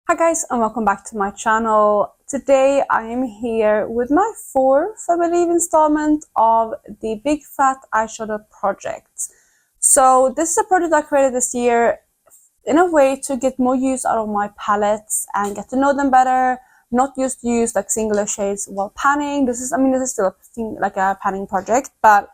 Hi guys, and welcome back to my channel. Today I am here with my fourth, I believe, installment of the Big Fat Eyeshadow Project. So this is a project I created this year in a way to get more use out of my palettes and get to know them better, not just use like singular shades while panning. This is still a panning project, but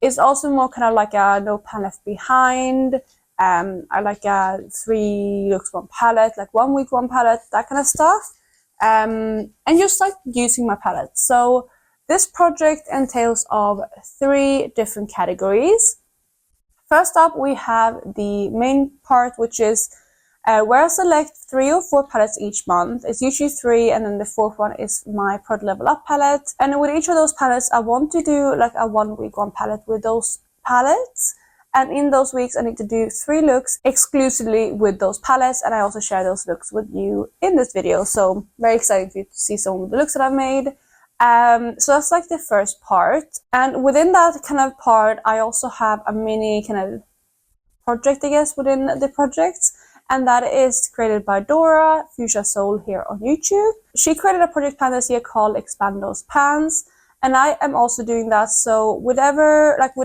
it's also more kind of like a no pan left behind. I like a 3 looks 1 palette, like 1 week 1 palette, that kind of stuff. And just like using my palette. So this project entails of 3 different categories. First up, we have the main part, which is where I select 3 or 4 palettes each month. It's usually 3, and then the 4th one is my Product Level Up palette. And with each of those palettes, I want to do like a 1 week 1 palette with those palettes. And in those weeks, I need to do 3 looks exclusively with those palettes, and I also share those looks with you in this video. So very excited for you to see some of the looks that I've made. So that's like the first part. And within that kind of part, I also have a mini kind of project, I guess, within the project. And that is created by Dora, Fuchsia Soul, here on YouTube. She created a project plan this year called Expand Those Pans. And I am also doing that. So with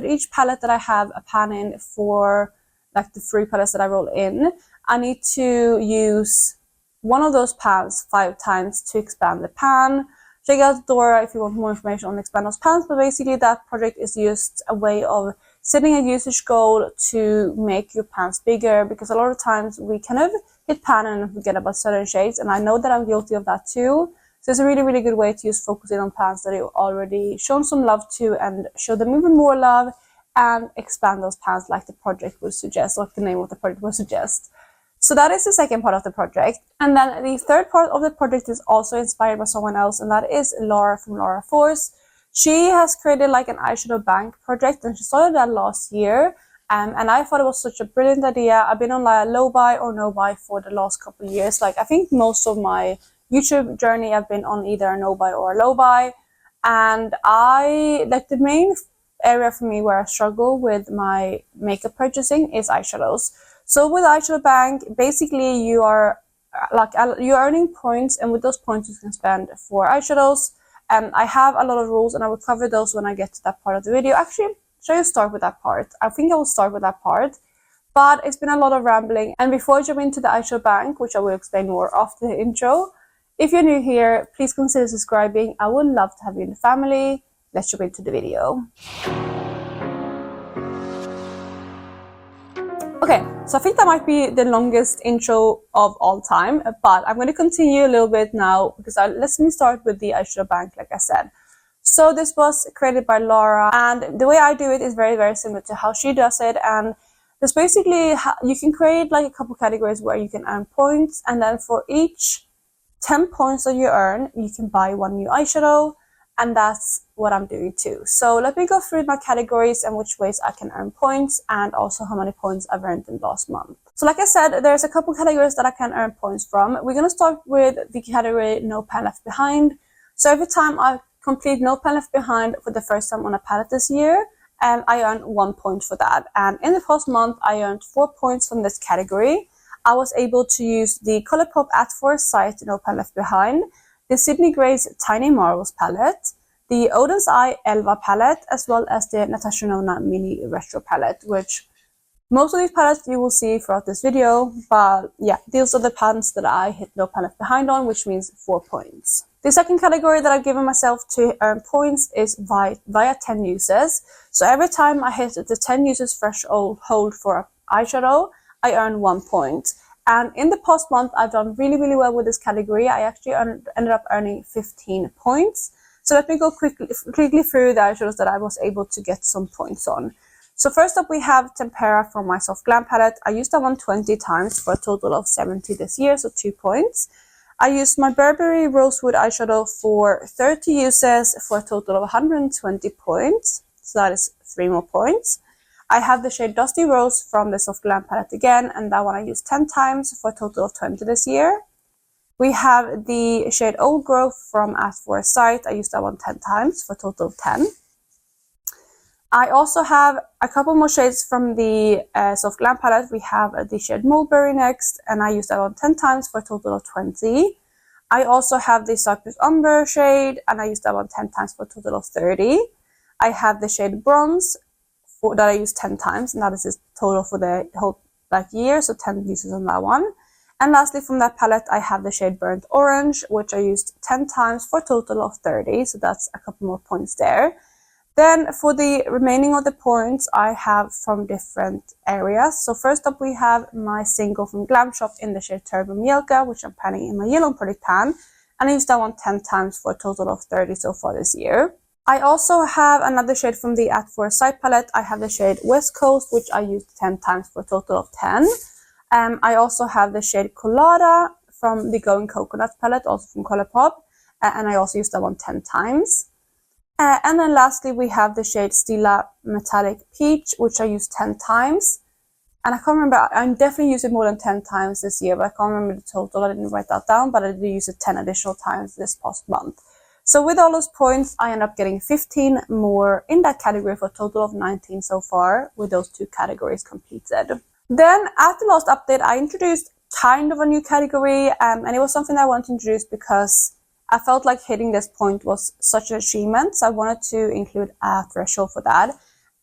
each palette that I have a pan in for like the 3 palettes that I roll in, I need to use one of those pans 5 times to expand the pan. Check out Dora if you want more information on Expand Those Pans. But basically that project is just a way of setting a usage goal to make your pans bigger, because a lot of times we kind of hit pan and forget about certain shades, and I know that I'm guilty of that too. So it's a really, really good way to just focus in on pans that you've already shown some love to and show them even more love and expand those pans like the project would suggest, like the name of the project would suggest. So that is the second part of the project. And then the third part of the project is also inspired by someone else, and that is Laura from Laura Force. She has created like an eyeshadow bank project, and she started that last year. And I thought it was such a brilliant idea. I've been on like a low buy or no buy for the last couple of years. Like I think most of my YouTube journey I've been on either a no buy or a low buy, and I like the main area for me where I struggle with my makeup purchasing is eyeshadows. So with eyeshadow bank, basically you're earning points, and with those points you can spend for eyeshadows. I have a lot of rules, and I will cover those when I get to that part of the video. Actually, shall I start with that part? I think I will start with that part. But it's been a lot of rambling, and before I jump into the eyeshadow bank, which I will explain more after the intro, if you're new here, please consider subscribing. I would love to have you in the family. Let's jump into the video. Okay, so I think that might be the longest intro of all time, but I'm going to continue a little bit now because let me start with the eyeshadow bank, like I said. So this was created by Laura, and the way I do it is very, very similar to how she does it. And there's basically, you can create like a couple categories where you can earn points, and then for each 10 points that you earn, you can buy 1 new eyeshadow, and that's what I'm doing too. So let me go through my categories and which ways I can earn points, and also how many points I've earned in the last month. So like I said, there's a couple categories that I can earn points from. We're going to start with the category No Pan Left Behind. So every time I complete No Pan Left Behind for the first time on a palette this year, I earn 1 point for that. And in the past month, I earned 4 points from this category. I was able to use the Colourpop at First Sight No Pan Left Behind, the Sydney Grace Tiny Marvels palette, the Oden's Eye Elva palette, as well as the Natasha Nona Mini Retro palette, which most of these palettes you will see throughout this video. But yeah, these are the pans that I hit No Pan Left Behind on, which means 4 points. The second category that I've given myself to earn points is via 10 uses. So every time I hit the 10 uses threshold for an eyeshadow, I earn 1 point. And in the past month, I've done really, really well with this category. I actually ended up earning 15 points. So let me go quickly through the eyeshadows that I was able to get some points on. So first up, we have Tempera from my Soft Glam palette. I used that one 20 times for a total of 70 this year, so 2 points. I used my Burberry Rosewood eyeshadow for 30 uses for a total of 120 points. So that is 3 more points. I have the shade Dusty Rose from the Soft Glam palette again, and that one I used 10 times for a total of 20 this year. We have the shade Old Growth from At First Sight. I used that one 10 times for a total of 10. I also have a couple more shades from the Soft Glam palette. We have the shade Mulberry next, and I used that on 10 times for a total of 20. I also have the Cypress Umber shade, and I used that one 10 times for a total of 30. I have the shade Bronze that I used 10 times, and that is the total for the whole year, so 10 uses on that one. And lastly, from that palette, I have the shade Burnt Orange, which I used 10 times for a total of 30, so that's a couple more points there. Then for the remaining of the points, I have from different areas. So first up, we have my single from Glam Shop in the shade Turbo Mielka, which I'm panning in my yellow project pan. And I used that one 10 times for a total of 30 so far this year. I also have another shade from the At For Sight palette. I have the shade West Coast, which I used 10 times for a total of 10. I also have the shade Colada from the Going Coconut palette, also from Colourpop. And I also used that one 10 times. And then lastly, we have the shade Stila Metallic Peach, which I used 10 times. And I can't remember, I definitely used it more than 10 times this year, but I can't remember the total. I didn't write that down, but I did use it 10 additional times this past month. So with all those points, I end up getting 15 more in that category for a total of 19 so far, with those 2 categories completed. Then at the last update, I introduced kind of a new category, and it was something I wanted to introduce because I felt like hitting this point was such an achievement, so I wanted to include a threshold for that,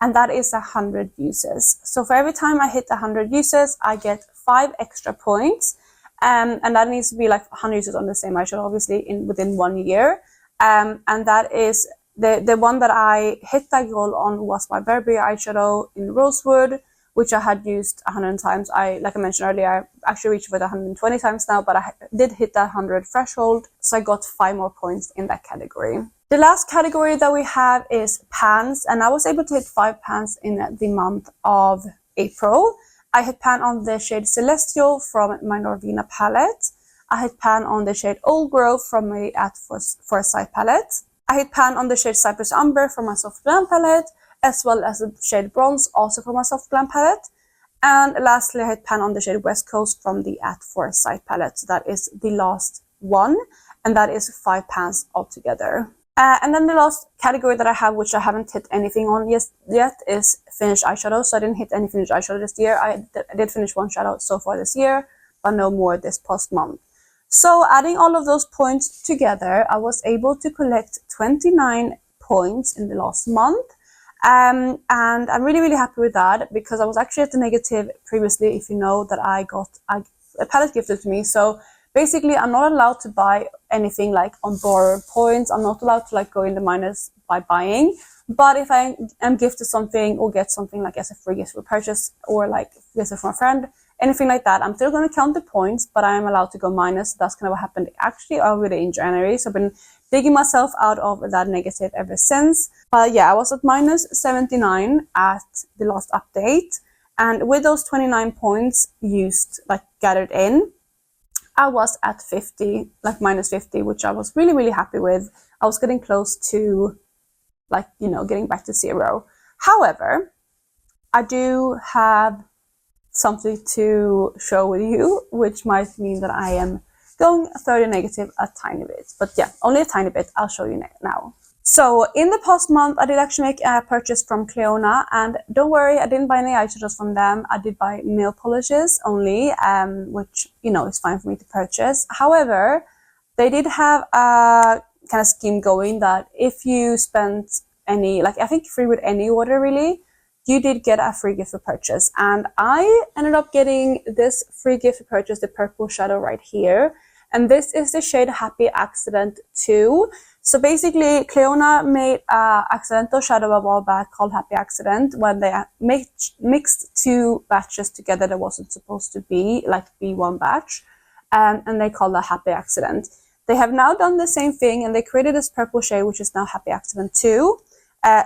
and that is 100 uses. So for every time I hit 100 uses, I get 5 extra points, and that needs to be like 100 uses on the same eyeshadow, obviously, within 1 year. And that is the one that I hit that goal on was my Burberry eyeshadow in Rosewood, which I had used 100 times. Like I mentioned earlier, I actually reached for it 120 times now, but I did hit that 100 threshold, so I got 5 more points in that category. The last category that we have is pans, and I was able to hit 5 pans in the month of April. I hit pan on the shade Celestial from my Norvina palette. I hit pan on the shade Old Grove from my At For Sight palette. I hit pan on the shade Cypress Umber from my Soft Glam palette, as well as the shade Bronze, also from my Soft Glam palette. And lastly, I hit pan on the shade West Coast from the At For Sight palette. So that is the last one, and that is 5 pans altogether. And then the last category that I have, which I haven't hit anything on yet, is finished eyeshadow. So I didn't hit any finished eyeshadow this year. I did finish 1 shadow so far this year, but no more this past month. So adding all of those points together, I was able to collect 29 points in the last month. And I'm really, really happy with that, because I was actually at the negative previously, if you know, that I got a palette gifted to me. So basically, I'm not allowed to buy anything like on borrowed points. I'm not allowed to like go in the minus by buying. But if I am gifted something or get something like as a free gift for purchase, or like gift from a friend, anything like that, I'm still going to count the points, but I am allowed to go minus. That's kind of what happened actually already in January. So I've been digging myself out of that negative ever since. But yeah, I was at minus 79 at the last update. And with those 29 points used, like gathered in, I was at 50, like minus 50, which I was really, really happy with. I was getting close to, like, you know, getting back to 0. However, I do have something to show with you, which might mean that I am going 30 negative a tiny bit. But yeah, only a tiny bit. I'll show you now. So in the past month, I did actually make a purchase from Cleona, and don't worry, I didn't buy any eyeshadows from them. I did buy nail polishes only, which, you know, is fine for me to purchase. However, they did have a kind of scheme going that if you spent any, like I think free with any order really, you did get a free gift for purchase. And I ended up getting this free gift for purchase, the purple shadow right here. And this is the shade Happy Accident 2. So basically, Cleona made an accidental shadow a while back called Happy Accident, when they mixed 2 batches together that wasn't supposed to be, like be one batch. And they called that Happy Accident. They have now done the same thing, and they created this purple shade, which is now Happy Accident 2.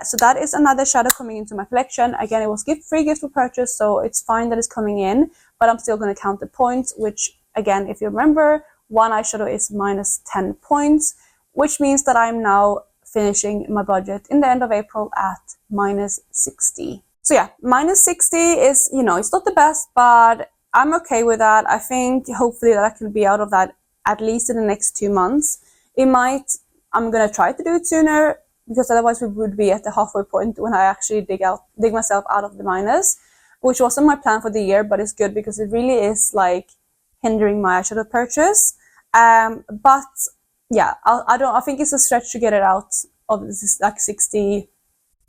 So that is another shadow coming into my collection. Again, it was free gift for purchase, so it's fine that it's coming in, but I'm still going to count the points, which, again, if you remember, one eyeshadow is minus 10 points, which means that I'm now finishing my budget in the end of April at minus 60. So yeah, minus 60 is, you know, it's not the best, but I'm okay with that. I think hopefully that I can be out of that at least in the next 2 months. I'm going to try to do it sooner. because otherwise we would be at the halfway point when I actually dig myself out of the minus, which wasn't my plan for the year, but it's good because it really is like hindering my eyeshadow purchase. But yeah, I think it's a stretch to get it out of this, like 60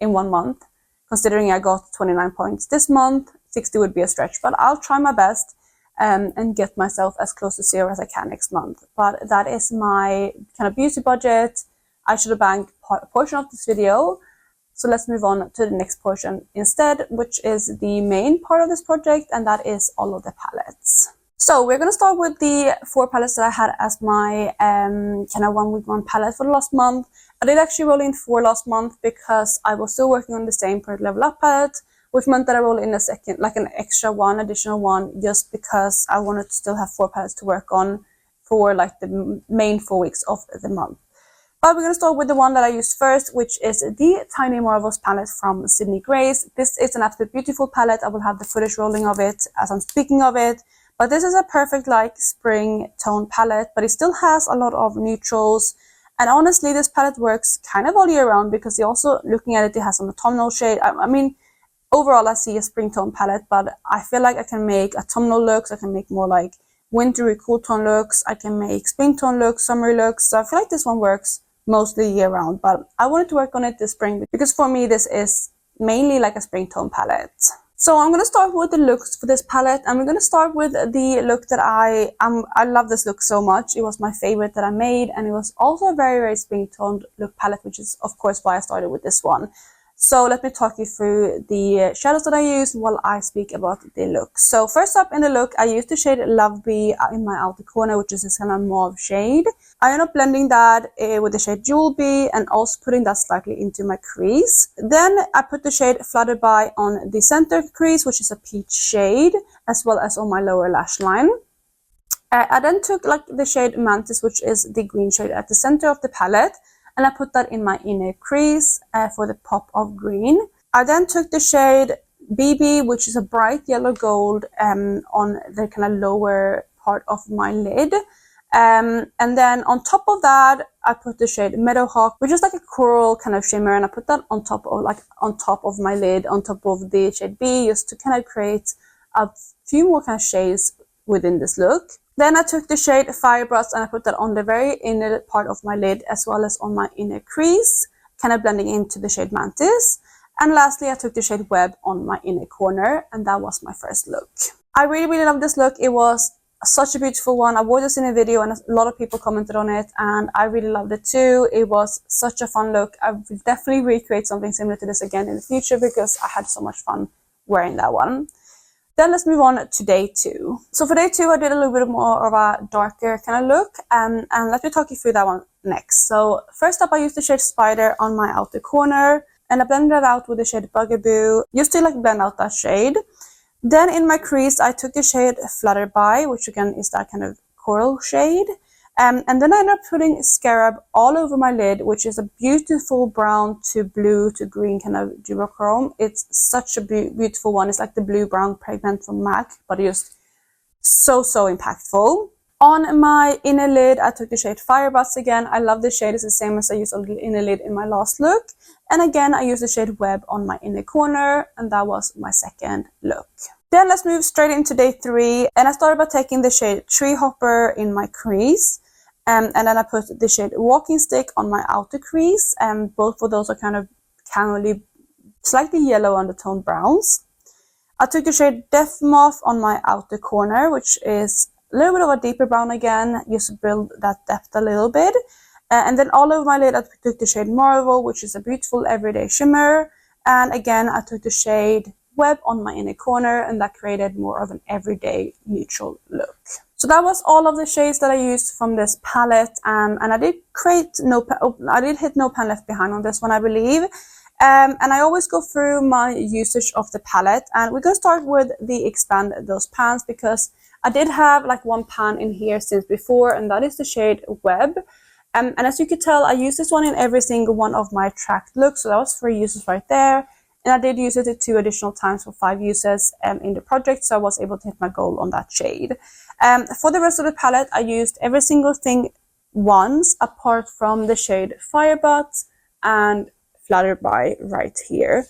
in 1 month, considering I got 29 points this month. 60 would be a stretch, but I'll try my best and get myself as close to 0 as I can next month. But that is my kind of beauty budget eyeshadow bank portion of this video. So let's move on to the next portion instead, which is the main part of this project, and that is all of the palettes. So we're going to start with the 4 palettes that I had as my kind of 1 week 1 palette for the last month. I did actually roll in 4 last month because I was still working on the same Product Level Up palette, which meant that I rolled in a second, like an additional one, just because I wanted to still have 4 palettes to work on for like the main 4 weeks of the month. But we're going to start with the one that I used first, which is the Tiny Marvels palette from Sydney Grace. This is an absolute beautiful palette. I will have the footage rolling of it as I'm speaking of it. But this is a perfect like spring tone palette, but it still has a lot of neutrals. And honestly, this palette works kind of all year round because also looking at it, it has some autumnal shade. I mean, overall, I see a spring tone palette, but I feel like I can make autumnal looks. I can make more like wintry, cool tone looks. I can make spring tone looks, summery looks. So I feel like this one works mostly year round, but I wanted to work on it this spring because for me, this is mainly like a spring tone palette. So I'm going to start with the looks for this palette, and we're going to start with the look that I love this look so much. It was my favorite that I made, and it was also a very, very spring toned look palette, which is of course why I started with this one. So let me talk you through the shadows that I used while I speak about the look. So first up in the look, I used the shade Lovely in my outer corner, which is this kind of mauve shade. I ended up blending that with the shade Jewel Bee and also putting that slightly into my crease. Then I put the shade Fluttered By on the center crease, which is a peach shade, as well as on my lower lash line. I then took like the shade Mantis, which is the green shade at the center of the palette, and I put that in my inner crease for the pop of green. I then took the shade BB, which is a bright yellow gold on the kind of lower part of my lid. And then on top of that, I put the shade Meadowhawk, which is like a coral kind of shimmer, and I put that on top of my lid, on top of the shade B, just to kind of create a few more kind of shades within this look. Then I took the shade Firebrust and I put that on the very inner part of my lid as well as on my inner crease, kind of blending into the shade Mantis. And lastly, I took the shade Web on my inner corner, and that was my first look. I really, really love this look. It was such a beautiful one. I wore this in a video and a lot of people commented on it, and I really loved it too. It was such a fun look. I will definitely recreate something similar to this again in the future because I had so much fun wearing that one. Then let's move on to day 2. So for day 2, I did a little bit more of a darker kind of look, and let me talk you through that one next. So first up, I used the shade Spider on my outer corner, and I blended that out with the shade Bugaboo, just to like blend out that shade. Then in my crease, I took the shade Fluttered By, which again is that kind of coral shade. And then I ended up putting Scarab all over my lid, which is a beautiful brown to blue to green kind of duochrome. It's such a beautiful one. It's like the blue-brown pregnant from MAC, but just so impactful. On my inner lid, I took the shade Firebrust again. I love this shade. It's the same as I used on the inner lid in my last look. And again, I used the shade Web on my inner corner, and that was my second look. Then let's move straight into day 3. And I started by taking the shade Tree Hopper in my crease. And then I put the shade Walking Stick on my outer crease. And both of those are kind of camely, slightly yellow undertone browns. I took the shade Death Moth on my outer corner, which is a little bit of a deeper brown again, just to build that depth a little bit. And then all over my lid, I took the shade Marvel, which is a beautiful everyday shimmer. And again, I took the shade Web on my inner corner, and that created more of an everyday neutral look. So that was all of the shades that I used from this palette, and I did hit no pan left behind on this one, I believe. And I always go through my usage of the palette, and we're going to start with the expand those pans because I did have like one pan in here since before, and that is the shade Web. And as you could tell, I use this one in every single one of my tracked looks, so that was 3 uses right there. And I did use it 2 additional times for 5 uses in the project, so I was able to hit my goal on that shade. For the rest of the palette, I used every single thing once, apart from the shade Firebrust, and Flutterby right here.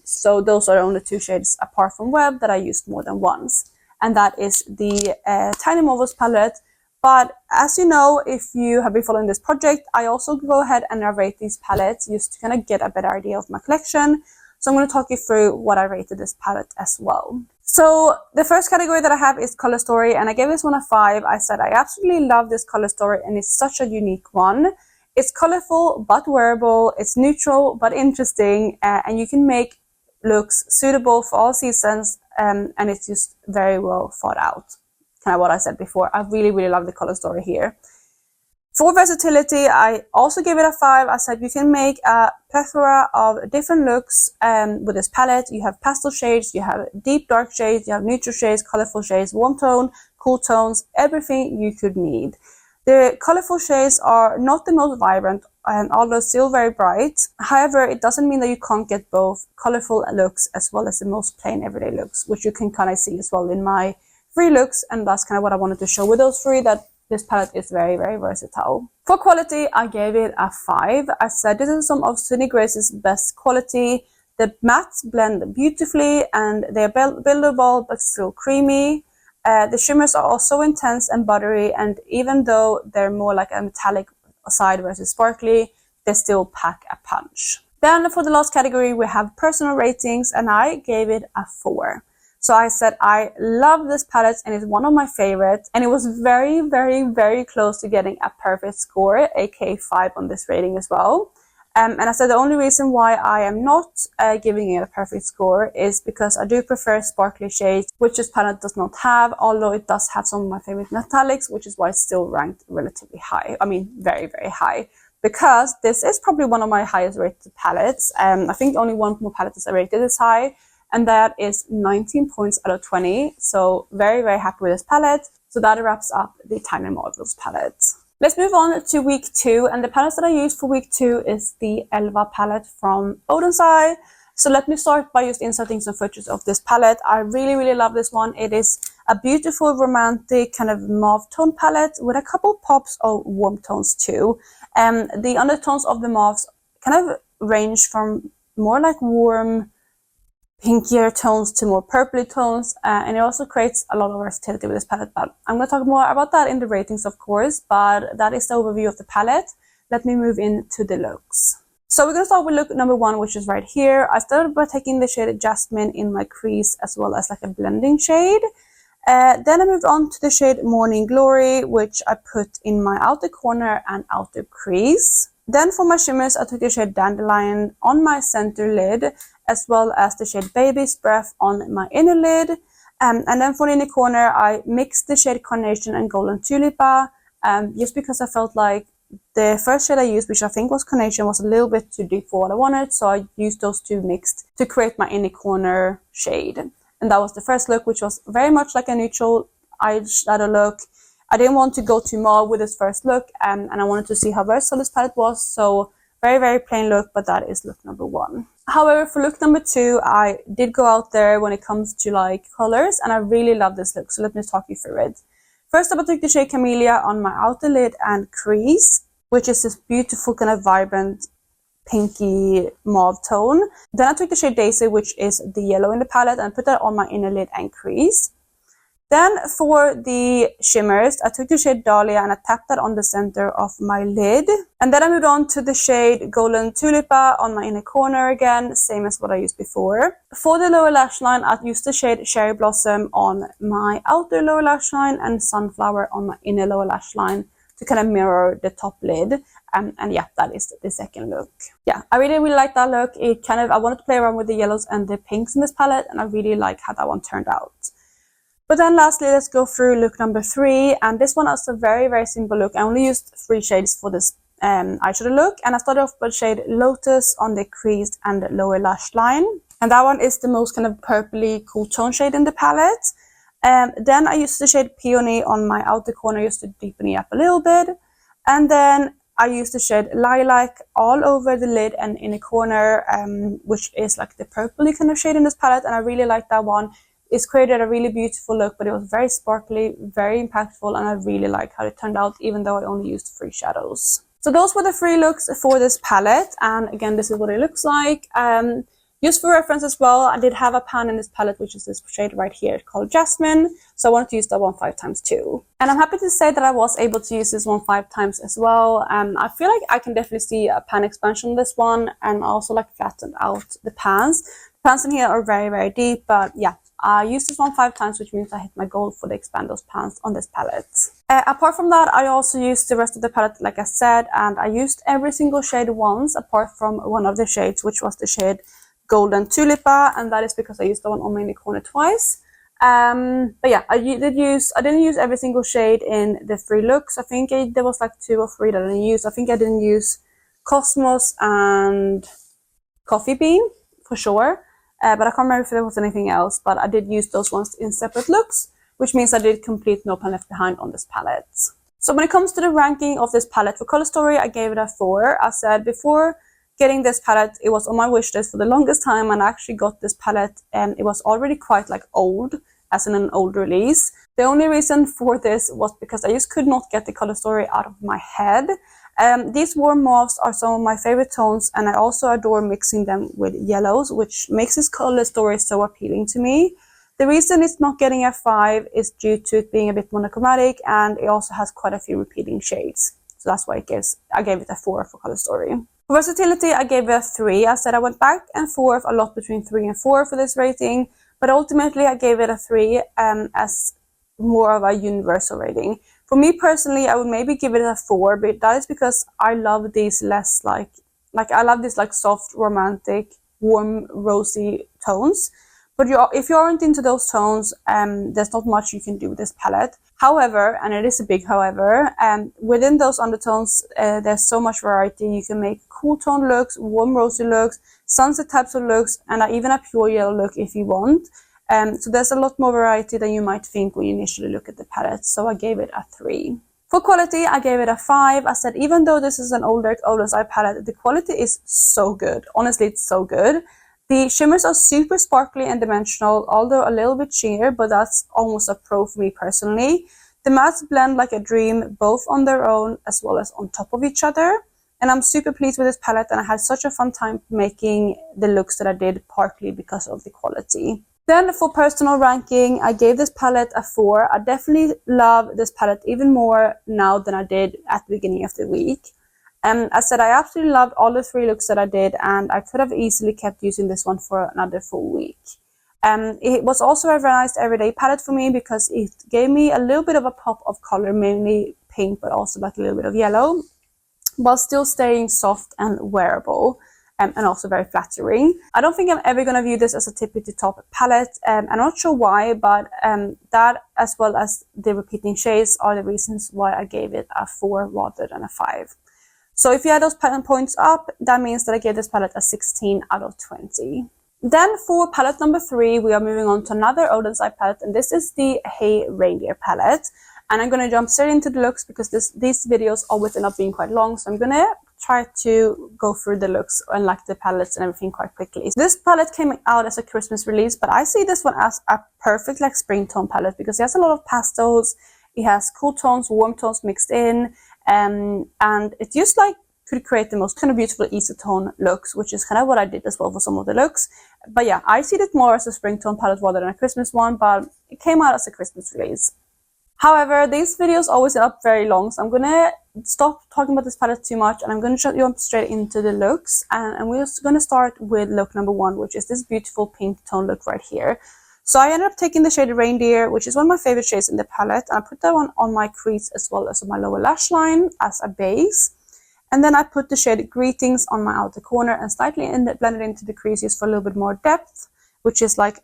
So those are only 2 shades apart from Web that I used more than once. And that is the Tiny Marvels palette. But as you know, if you have been following this project, I also go ahead and I rate these palettes just to kind of get a better idea of my collection. So I'm going to talk you through what I rated this palette as well. So the first category that I have is Color Story, and I gave this one a 5. I said I absolutely love this color story and it's such a unique one. It's colorful but wearable, it's neutral but interesting, and you can make looks suitable for all seasons, and it's just very well thought out. Kind of what I said before. I really, really love the color story here. For versatility, I also gave it a 5. I said you can make a plethora of different looks with this palette. You have pastel shades, you have deep dark shades, you have neutral shades, colorful shades, warm tone, cool tones, everything you could need. The colorful shades are not the most vibrant, although still very bright. However, it doesn't mean that you can't get both colorful looks as well as the most plain everyday looks, which you can kind of see as well in my 3 looks, and that's kind of what I wanted to show with those 3, that this palette is very, very versatile. For quality, I gave it a 5. I said this is some of Sydney Grace's best quality. The mattes blend beautifully and they're buildable but still creamy. The shimmers are also intense and buttery, and even though they're more like a metallic side versus sparkly, they still pack a punch. Then for the last category, we have personal ratings, and I gave it a 4. So I said I love this palette and it's one of my favorites, and it was very, very, very close to getting a perfect score, aka 5 on this rating as well. And I said the only reason why I am not giving it a perfect score is because I do prefer sparkly shades, which this palette does not have, although it does have some of my favorite metallics, which is why it's still ranked relatively high. I mean, very, very high. Because this is probably one of my highest rated palettes. I think only one more palette is rated this high, and that is 19 points out of 20. So very, very happy with this palette. So that wraps up the Tiny Marvels palette. Let's move on to week 2, and the palette that I used for week 2 is the Elva palette from Odenseye. So let me start by just inserting some footage of this palette. I really, really love this one. It is a beautiful, romantic kind of mauve tone palette with a couple pops of warm tones too. The undertones of the mauves kind of range from more like warm, pinkier tones to more purpley tones, and it also creates a lot of versatility with this palette, but I'm going to talk more about that in the ratings, of course. But that is the overview of the palette. Let me move into the looks. So we're going to start with look number 1, which is right here. I started by taking the shade Jasmine in my crease as well as like a blending shade. Then I moved on to the shade Morning Glory, which I put in my outer corner and outer crease. Then for my shimmers, I took the shade Dandelion on my center lid, as well as the shade Baby's Breath on my inner lid. And then for the inner corner, I mixed the shade Carnation and Golden Tulipa, just because I felt like the first shade I used, which I think was Carnation, was a little bit too deep for what I wanted. So I used those 2 mixed to create my inner corner shade. And that was the first look, which was very much like a neutral eyeshadow look. I didn't want to go too mauve with this first look, and I wanted to see how versatile this palette was. So very, very plain look, but that is look number 1. However, for look number 2, I did go out there when it comes to like colors, and I really love this look. So let me talk you through it. First up, I took the shade Camellia on my outer lid and crease, which is this beautiful kind of vibrant pinky mauve tone. Then I took the shade Daisy, which is the yellow in the palette, and put that on my inner lid and crease. Then for the shimmers, I took the shade Dahlia and I tapped that on the center of my lid. And then I moved on to the shade Golden Tulipa on my inner corner again, same as what I used before. For the lower lash line, I used the shade Cherry Blossom on my outer lower lash line and Sunflower on my inner lower lash line to kind of mirror the top lid. And yeah, that is the second look. Yeah, I really, really like that look. I wanted to play around with the yellows and the pinks in this palette, and I really like how that one turned out. But then lastly, let's go through look number 3, and this one is a very, very simple look. I only used 3 shades for this eyeshadow look, and I started off with shade Lotus on the creased and lower lash line, and that one is the most kind of purpley cool tone shade in the palette. Then I used the shade Peony on my outer corner just to deepen it up a little bit, and then I used the shade Lilac all over the lid and inner corner, which is like the purpley kind of shade in this palette, and I really like that one. It's created a really beautiful look, but it was very sparkly, very impactful, and I really like how it turned out, even though I only used 3 shadows. So those were the 3 looks for this palette, and again, this is what it looks like. Just for reference as well, I did have a pan in this palette, which is this shade right here called Jasmine. So I wanted to use that one 5 times too. And I'm happy to say that I was able to use this one 5 times as well. I feel like I can definitely see a pan expansion on this one, and also like flattened out the pans. The pans in here are very, very deep, but yeah. I used this one 5 times, which means I hit my goal for the expand those pans on this palette. Apart from that, I also used the rest of the palette, like I said, and I used every single shade once, apart from one of the shades, which was the shade Golden Tulipa, and that is because I used the one on my inner corner twice. But yeah, I didn't use every single shade in the 3 looks. I think there was like 2 or 3 that I didn't use. I think I didn't use Cosmos and Coffee Bean for sure. But I can't remember if there was anything else, but I did use those ones in separate looks, which means I did complete No Plan Left Behind on this palette. So when it comes to the ranking of this palette for Color Story, I gave it a 4. I said before getting this palette, it was on my wish list for the longest time, and I actually got this palette, and it was already quite like old, as in an old release. The only reason for this was because I just could not get the Color Story out of my head. These warm mauves are some of my favorite tones, and I also adore mixing them with yellows, which makes this color story so appealing to me. The reason it's not getting a 5 is due to it being a bit monochromatic, and it also has quite a few repeating shades. So that's why I gave it a 4 for color story. For versatility, I gave it a 3. I said I went back and forth a lot between 3 and 4 for this rating, but ultimately I gave it a 3 as more of a universal rating. For me personally, I would maybe give it a 4, but that is because I love these less like I love these like soft, romantic, warm, rosy tones. But if you aren't into those tones, there's not much you can do with this palette. However, and it is a big however, within those undertones, there's so much variety. You can make cool tone looks, warm rosy looks, sunset types of looks, and even a pure yellow look if you want. So there's a lot more variety than you might think when you initially look at the palette. So I gave it a 3. For quality, I gave it a 5. I said even though this is an older Olden's palette, the quality is so good. Honestly, it's so good. The shimmers are super sparkly and dimensional, although a little bit sheer, but that's almost a pro for me personally. The mattes blend like a dream, both on their own as well as on top of each other. And I'm super pleased with this palette, and I had such a fun time making the looks that I did, partly because of the quality. Then for personal ranking, I gave this palette a 4. I definitely love this palette even more now than I did at the beginning of the week. I said I absolutely loved all the 3 looks that I did, and I could have easily kept using this one for another full week. It was also a very nice everyday palette for me because it gave me a little bit of a pop of color, mainly pink, but also like a little bit of yellow, while still staying soft and wearable. And also very flattering. I don't think I'm ever going to view this as a tippity top palette. I'm not sure why, but that as well as the repeating shades are the reasons why I gave it a 4 rather than a 5. So if you add those pattern points up, that means that I gave this palette a 16 out of 20. Then for palette number 3, we are moving on to another Olden's palette, and this is the Hey Reindeer palette. And I'm going to jump straight into the looks because these videos always end up being quite long, so I'm going to try to go through the looks and like the palettes and everything quite quickly. This palette came out as a Christmas release, but I see this one as a perfect like spring tone palette because it has a lot of pastels, it has cool tones, warm tones mixed in, and it just like could create the most kind of beautiful easy tone looks, which is kind of what I did as well for some of the looks. But yeah, I see it more as a spring tone palette rather than a Christmas one, but it came out as a Christmas release. However, these videos always end up very long, so I'm going to stop talking about this palette too much, and I'm going to jump straight into the looks. And we're just going to start with look number 1, which is this beautiful pink tone look right here. So I ended up taking the shade Reindeer, which is one of my favorite shades in the palette, and I put that one on my crease as well as on my lower lash line as a base. And then I put the shade Greetings on my outer corner and slightly blended into the creases for a little bit more depth, which is like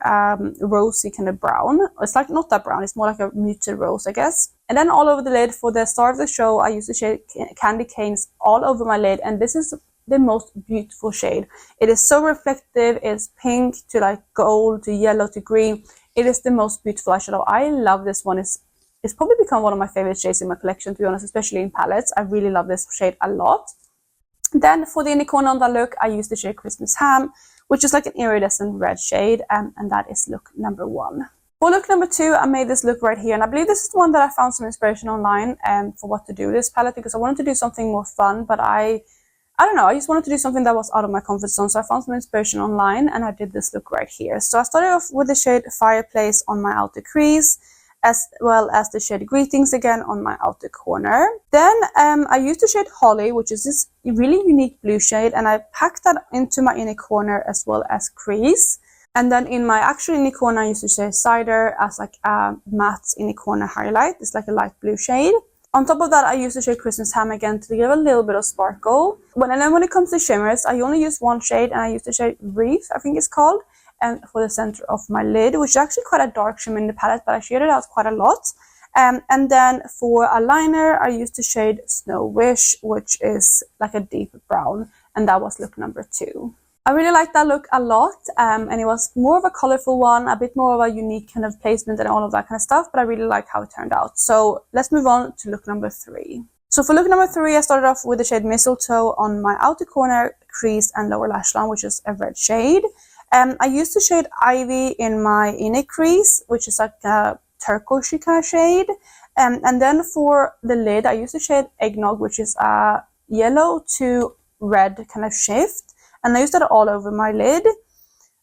rosy kind of brown. It's like not that brown, it's more like a muted rose, I guess. And then all over the lid for the star of the show, I used the shade Candy Canes all over my lid, and this is the most beautiful shade. It is so reflective. It's pink to like gold to yellow to green. It is the most beautiful eyeshadow. I love this one. It's probably become one of my favorite shades in my collection, to be honest, especially in palettes. I really love this shade a lot. Then for the inner corner on that look, I used the shade Christmas Ham, which is like an iridescent red shade, and that is look number 1. For look number 2, I made this look right here, and I believe this is the one that I found some inspiration online for what to do with this palette, because I wanted to do something more fun, but I don't know, I just wanted to do something that was out of my comfort zone, so I found some inspiration online and I did this look right here. So I started off with the shade Fireplace on my outer crease, as well as the shade Greetings again on my outer corner. Then I used the shade Holly, which is this really unique blue shade, and I packed that into my inner corner as well as crease. And then in my actual inner corner, I used the shade Cider as like a matte inner corner highlight. It's like a light blue shade. On top of that, I use the shade Christmas Ham again to give a little bit of sparkle. And then when it comes to shimmers, I only use one shade, and I use the shade Reef, I think it's called, and for the center of my lid, which is actually quite a dark shimmer in the palette, but I shaded it out quite a lot. And then for a liner, I used the shade Snow Wish, which is like a deep brown, and that was look number 2. I really liked that look a lot, and it was more of a colorful one, a bit more of a unique kind of placement and all of that kind of stuff, but I really like how it turned out. So let's move on to look number 3. So for look number 3, I started off with the shade Mistletoe on my outer corner, crease, and lower lash line, which is a red shade. I used the shade Ivy in my inner crease, which is like a turquoise kind of shade. And then for the lid, I used the shade Eggnog, which is a yellow to red kind of shift. And I used that all over my lid.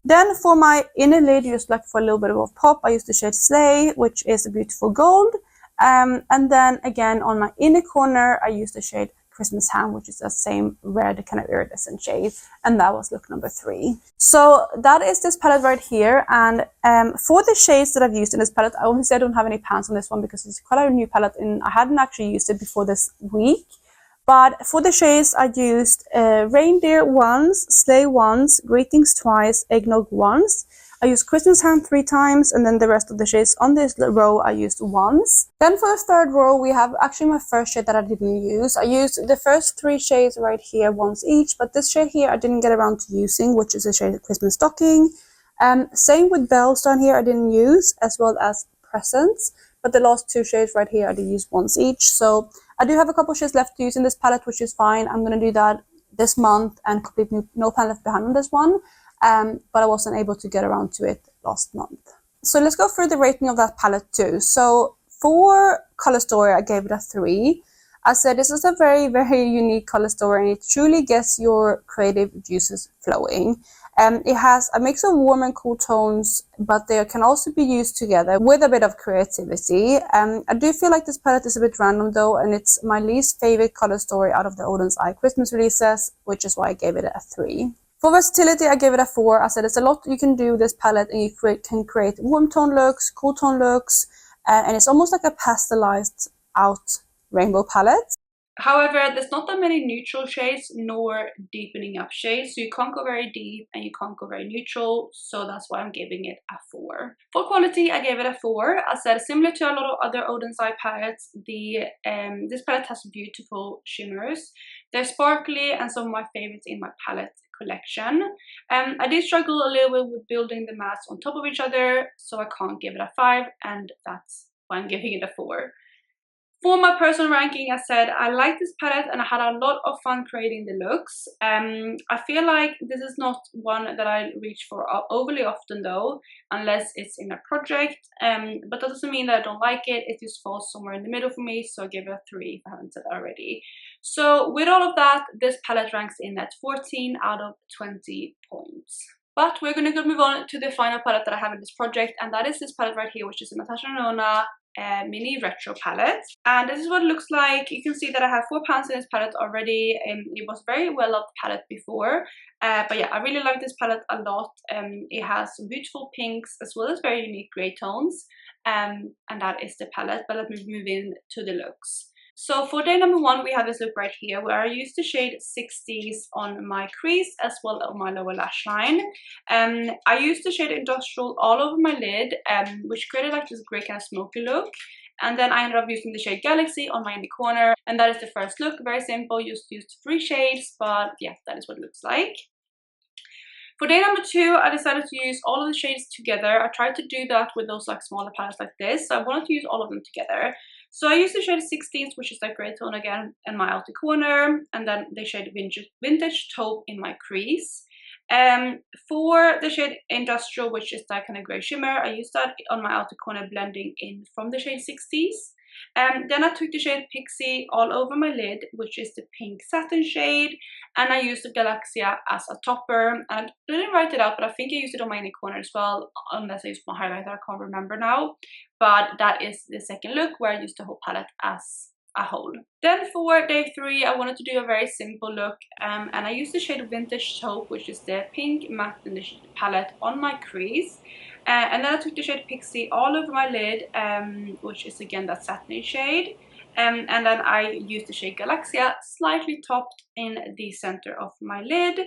Then for my inner lid, just like for a little bit of a pop, I used the shade Slay, which is a beautiful gold. And then again on my inner corner, I used the shade Christmas Ham, which is the same red kind of iridescent shade, and that was look number 3. So that is this palette right here, and for the shades that I've used in this palette, I obviously I don't have any pans on this one because it's quite a new palette and I hadn't actually used it before this week. But for the shades, I used Reindeer once, Sleigh once, Greetings twice, Eggnog once. I used Christmas Ham 3 times, and then the rest of the shades on this row I used once. Then for the third row, we have actually my first shade that I didn't use. I used the first 3 shades right here once each, but this shade here I didn't get around to using, which is a shade Christmas Stocking. Same with Bells down here I didn't use, as well as Presents. But the last 2 shades right here I did use once each. So I do have a couple shades left to use in this palette, which is fine. I'm going to do that this month and completely no plan left behind on this one. But I wasn't able to get around to it last month. So let's go through the rating of that palette too. So for color story, I gave it a 3. I said this is a very, very unique color story, and it truly gets your creative juices flowing. It has a mix of warm and cool tones, but they can also be used together with a bit of creativity. I do feel like this palette is a bit random though, and it's my least favorite color story out of the Oden's Eye Christmas releases, which is why I gave it a 3. For versatility, I gave it a 4. I said it's a lot you can do with this palette, and you can create warm tone looks, cool tone looks, and it's almost like a pastelized out rainbow palette. However, there's not that many neutral shades nor deepening up shades, so you can't go very deep and you can't go very neutral, so that's why I'm giving it a 4. For quality, I gave it a 4. I said similar to a lot of other Oden's Eye palettes, this palette has beautiful shimmers. They're sparkly and some of my favorites in my palette collection. I did struggle a little bit with building the mats on top of each other, so I can't give it a 5, and that's why I'm giving it a 4. For my personal ranking, I said I like this palette and I had a lot of fun creating the looks. I feel like this is not one that I reach for overly often though, unless it's in a project. But that doesn't mean that I don't like it. It just falls somewhere in the middle for me, so I give it a 3 if I haven't said that already. So with all of that, this palette ranks in at 14 out of 20 points. But we're going to move on to the final palette that I have in this project, and that is this palette right here, which is a Natasha Denona mini retro palette. And this is what it looks like. You can see that I have 4 pans in this palette already, and it was very well loved palette before. But yeah, I really like this palette a lot. It has some beautiful pinks as well as very unique grey tones. And that is the palette. But let me move in to the looks. So for day number 1, we have this look right here where I used the shade 60s on my crease as well as on my lower lash line. I used the shade Industrial all over my lid, which created like this grey kind of smoky look. And then I ended up using the shade Galaxy on my inner corner, and that is the first look. Very simple, just used 3 shades, but yeah, that is what it looks like. For day number 2, I decided to use all of the shades together. I tried to do that with those like smaller palettes like this, so I wanted to use all of them together. So I used the shade 16s, which is that grey tone again, in my outer corner, and then the shade Vintage Taupe in my crease. For the shade Industrial, which is that kind of grey shimmer, I used that on my outer corner, blending in from the shade 60s. Then I took the shade Pixie all over my lid, which is the pink satin shade, and I used the Galaxia as a topper. And I didn't write it out, but I think I used it on my inner corner as well, unless I used my highlighter, I can't remember now. But that is the second look, where I used the whole palette as a whole. Then for day 3, I wanted to do a very simple look, and I used the shade Vintage Taupe, which is the pink matte in the palette, on my crease. And then I took the shade Pixie all over my lid, which is again that satiny shade. And then I used the shade Galaxia slightly topped in the center of my lid,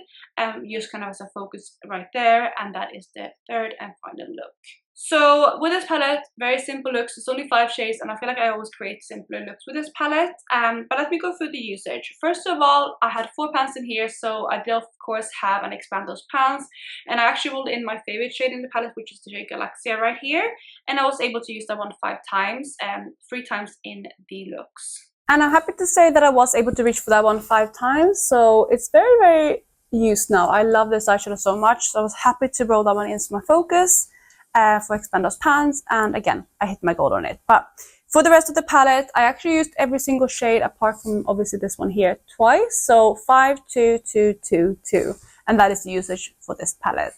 just kind of as a focus right there, and that is the third and final look. So with this palette, very simple looks. It's only 5 shades, and I feel like I always create simpler looks with this palette. But let me go through the usage. First of all, I had 4 pans in here, so I did of course have and expand those pans. And I actually rolled in my favorite shade in the palette, which is the shade Galaxia right here. And I was able to use that one 5 times, 3 times in the looks. And I'm happy to say that I was able to reach for that one 5 times, so it's very, very used now. I love this eyeshadow so much, so I was happy to roll that one into my focus. For expand those pans, and again I hit my goal on it. But for the rest of the palette, I actually used every single shade apart from obviously this one here twice, so 5, 2, 2, 2, 2, and that is the usage for this palette.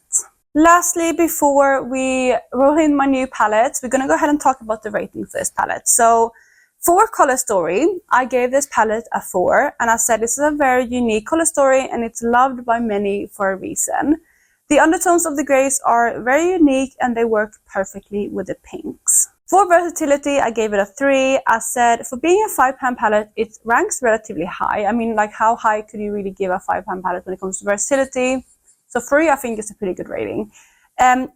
Lastly, before we roll in my new palettes, we're going to go ahead and talk about the rating for this palette. So for color story, I gave this palette a 4, and I said this is a very unique color story and it's loved by many for a reason. The undertones of the greys are very unique and they work perfectly with the pinks. For versatility, I gave it a 3. I said for being a 5-pan palette, it ranks relatively high. I mean, like, how high could you really give a 5-pan palette when it comes to versatility? So 3, I think, is a pretty good rating.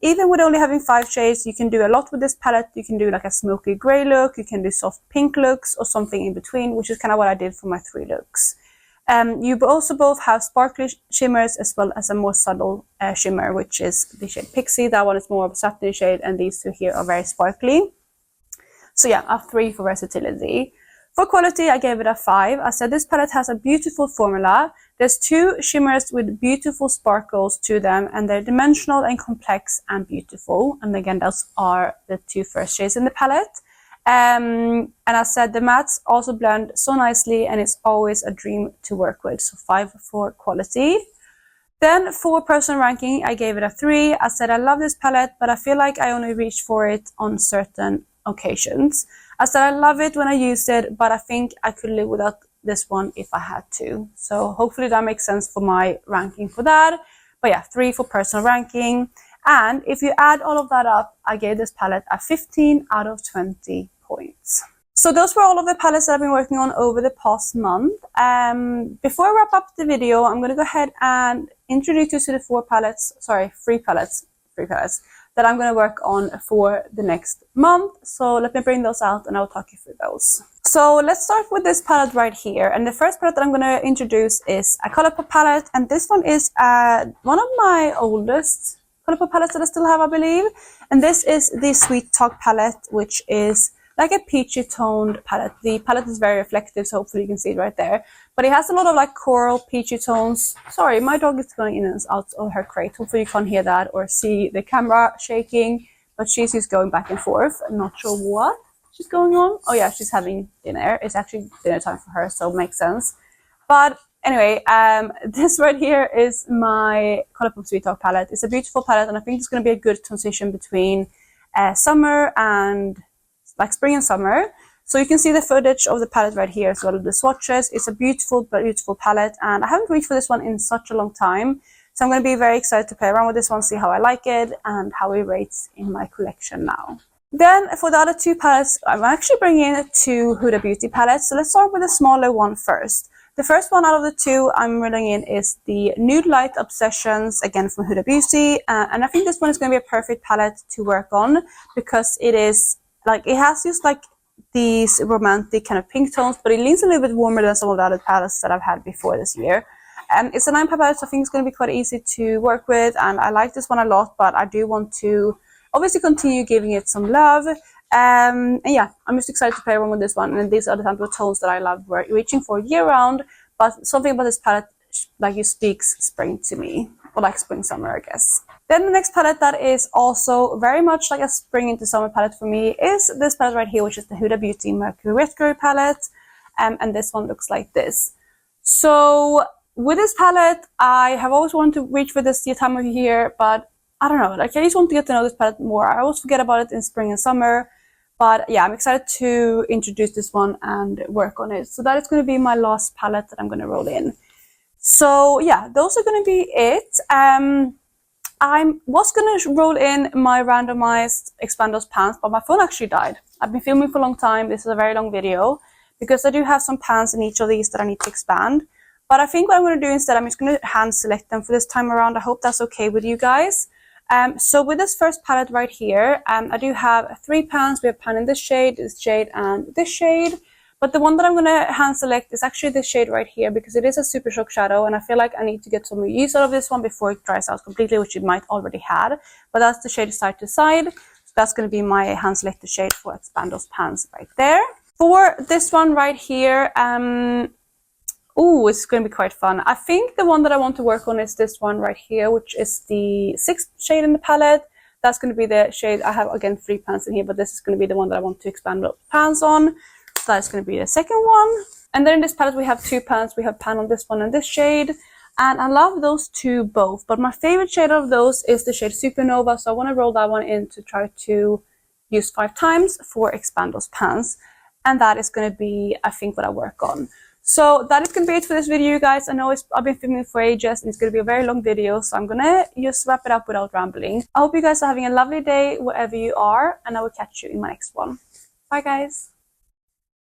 Even with only having 5 shades, you can do a lot with this palette. You can do like a smoky grey look, you can do soft pink looks, or something in between, which is kind of what I did for my 3 looks. You also both have sparkly shimmers as well as a more subtle shimmer, which is the shade Pixie. That one is more of a satiny shade, and these 2 here are very sparkly. So yeah, a 3 for versatility. For quality, I gave it a 5. I said this palette has a beautiful formula. There's 2 shimmers with beautiful sparkles to them, and they're dimensional and complex and beautiful. And again, those are the 2 first shades in the palette. And I said the mattes also blend so nicely, and it's always a dream to work with. So 5 for quality. Then for personal ranking, I gave it a 3. I said I love this palette, but I feel like I only reach for it on certain occasions. I said I love it when I use it, but I think I could live without this one if I had to. So hopefully that makes sense for my ranking for that. But yeah, 3 for personal ranking. And if you add all of that up, I gave this palette a 15 out of 20 points. So those were all of the palettes that I've been working on over the past month. Before I wrap up the video, I'm going to go ahead and introduce you to the 3 palettes that I'm going to work on for the next month. So let me bring those out and I'll talk you through those. So let's start with this palette right here. And the first palette that I'm going to introduce is a Colourpop palette. And this one is one of my oldest Colourpop palettes that I still have, I believe. And this is the Sweet Talk palette, which is like a peachy toned palette. The palette is very reflective, so hopefully you can see it right there. But it has a lot of like coral peachy tones. Sorry, my dog is going in and out of her crate. Hopefully you can't hear that or see the camera shaking. But she's just going back and forth. I'm not sure what she's going on. Oh yeah, she's having dinner. It's actually dinner time for her, so it makes sense. But anyway, this right here is my Colourpop Sweet Talk palette. It's a beautiful palette, and I think it's going to be a good transition between summer and like spring and summer. So you can see the footage of the palette right here as well as the swatches. It's a beautiful, beautiful palette, and I haven't reached for this one in such a long time. So I'm going to be very excited to play around with this one, see how I like it and how it rates in my collection now. Then for the other 2 palettes, I'm actually bringing in 2 Huda Beauty palettes. So let's start with the smaller one first. The first one out of the 2 I'm bringing in is the Nude Light Obsessions, again from Huda Beauty. And I think this one is going to be a perfect palette to work on because it is like, it has just like these romantic kind of pink tones, but it leans a little bit warmer than some of the other palettes that I've had before this year. It's a 9-pan palette, so I think it's going to be quite easy to work with, and I like this one a lot, but I do want to obviously continue giving it some love. And yeah, I'm just excited to play around with this one, and these are the type of tones that I love reaching for year round, but something about this palette like it speaks spring to me. for like spring summer, I guess. Then the next palette that is also very much like a spring into summer palette for me is this palette right here, which is the Huda Beauty Mercury Retrograde palette, and this one looks like this. So with this palette, I have always wanted to reach for this time of year, but I don't know, like I just want to get to know this palette more. I always forget about it in spring and summer, but yeah, I'm excited to introduce this one and work on it. So that is going to be my last palette that I'm going to roll in. So yeah, those are going to be it. I was going to roll in my randomized Expandos pans, but my phone actually died. I've been filming for a long time. This is a very long video because I do have some pans in each of these that I need to expand. But I think what I'm going to do instead, I'm just going to hand select them for this time around. I hope that's okay with you guys. So with this first palette right here, I do have 3 pans. We have pan in this shade, and this shade. But the one that I'm going to hand select is actually this shade right here because it is a super shock shadow, and I feel like I need to get some use out of this one before it dries out completely, which it might already had. But that's the shade side to side. So that's going to be my hand selected shade for Expandos pans right there. For this one right here, it's going to be quite fun. I think the one that I want to work on is this one right here, which is the 6th shade in the palette. That's going to be the shade. I have, again, 3 pans in here, but this is going to be the one that I want to expand those pans on. So that's going to be the second one. And then in this palette, we have 2 pans. We have pan on this one and this shade. And I love those two both. But my favorite shade of those is the shade Supernova. So I want to roll that one in to try to use 5 times for Expandos pans. And that is going to be, I think, what I work on. So that is going to be it for this video, you guys. I know I've been filming for ages and it's going to be a very long video, so I'm going to just wrap it up without rambling. I hope you guys are having a lovely day wherever you are, and I will catch you in my next one. Bye, guys.